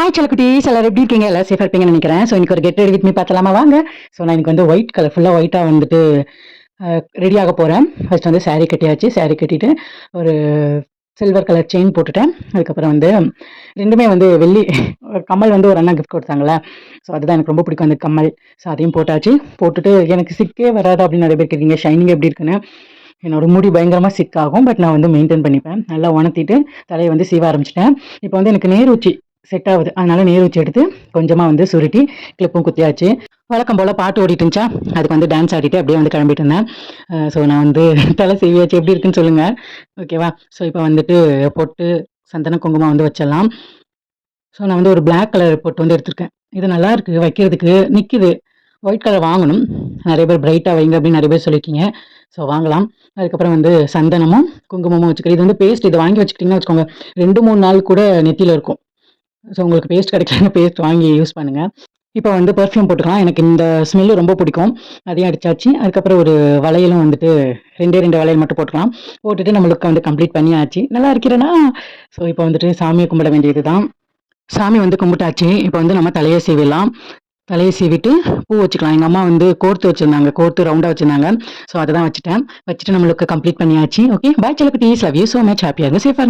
Hi செல்லக்குட்டீஸ், எல்லாரும் எப்படி இருக்கீங்க? எல்லாம் சேஃபாக இருப்பீங்கன்னு நினைக்கிறேன். ஸோ இன்னைக்கு ஒரு கெட் ரெடி வித் மீ பார்த்தலாமா வாங்க. ஸோ நான் இன்னைக்கு வந்து ஒயிட் கலர் ஃபுல்லாக ஒயிட்டாக வந்துட்டு ரெடி ஆக போகிறேன். ஃபர்ஸ்ட் வந்து saree கட்டியாச்சு. saree கட்டிட்டு ஒரு சில்வர் கலர் செயின் போட்டுட்டேன். அதுக்கப்புறம் வந்து ரெண்டுமே வந்து வெள்ளி கம்மல் வந்து ஒரு அண்ணா கிஃப்ட் கொடுத்தாங்களே, ஸோ அதுதான் எனக்கு ரொம்ப பிடிக்கும் அந்த கம்மல். ஸோ அதையும் போட்டாச்சு. போட்டுட்டு எனக்கு சிக்கே வராது அப்படின்னு நிறைய பேர் கேட்டீங்க, ஷைனிங் எப்படி இருக்குன்னு. என்னோட முடி பயங்கரமாக சிக் ஆகும், பட் நான் வந்து மெயின்டைன் பண்ணிப்பேன். நல்லா உணர்த்திட்டு தலையை வந்து சீவ ஆரம்பிச்சிட்டேன். இப்போ வந்து எனக்கு நேர் உச்சி செட் ஆகுது, அதனால நேர் வச்சு எடுத்து கொஞ்சமா வந்து சுருட்டி கிளிப்பும் குத்தியாச்சு. வழக்கம் போல பாட்டு ஓடிட்டு இருந்துச்சா, அதுக்கு வந்து டான்ஸ் ஆடிட்டு அப்படியே வந்து கிளம்பிட்டு இருந்தேன். ஸோ நான் வந்து தலை செய்வியாச்சு, எப்படி இருக்குன்னு சொல்லுங்க. ஓகேவா? ஸோ இப்போ வந்துட்டு பொட்டு சந்தன குங்குமம் வந்து வச்சிடலாம். ஸோ நான் வந்து ஒரு பிளாக் கலர் பொட்டு வந்து எடுத்திருக்கேன். இது நல்லா இருக்கு வைக்கிறதுக்கு, நிற்கிது. ஒயிட் கலர் வாங்கணும். நிறைய பேர் பிரைட்டாக வைங்க அப்படின்னு நிறைய பேர் சொல்லியிருக்கீங்க. ஸோ வாங்கலாம். அதுக்கப்புறம் வந்து சந்தனமும் குங்குமமும் வச்சுக்கிறேன். இது வந்து பேஸ்ட், இது வாங்கி வச்சுக்கிட்டிங்கன்னா வச்சுக்கோங்க, 2-3 நாள் கூட நெத்தியில் இருக்கும். ஸோ உங்களுக்கு பேஸ்ட் கிடைக்கலன்னா பேஸ்ட் வாங்கி யூஸ் பண்ணுங்க. இப்போ வந்து பெர்ஃப்யூம் போட்டுக்கலாம். எனக்கு இந்த ஸ்மெல்லு ரொம்ப பிடிக்கும். அதையும் அடிச்சாச்சு. அதுக்கப்புறம் ஒரு வளையலும் வந்துட்டு 2 வளையல் மட்டும் போட்டுக்கலாம். போட்டுட்டு நம்மளுக்கு வந்து கம்ப்ளீட் பண்ணியாச்சு. நல்லா இருக்கிறேனா? ஸோ இப்போ வந்துட்டு சாமியை கும்பிட வேண்டியது தான். சாமி வந்து கும்பிட்டாச்சு. இப்போ வந்து நம்ம தலையை சீவிடலாம். தலையை சீவிட்டு பூ வச்சுக்கலாம். எங்கள் அம்மா வந்து கோர்த்து வச்சுருந்தாங்க, கோர்த்து ரவுண்டாக வச்சுருந்தாங்க. ஸோ அதை தான் வச்சுட்டேன். வச்சுட்டு நம்மளுக்கு கம்ப்ளீட் பண்ணியாச்சு. ஓகே, பாய் செல்லக்குட்டீஸ், லவ் யூ ஸோ மச். ஹாப்பியாக இருங்க, சேஃபாக இருங்க.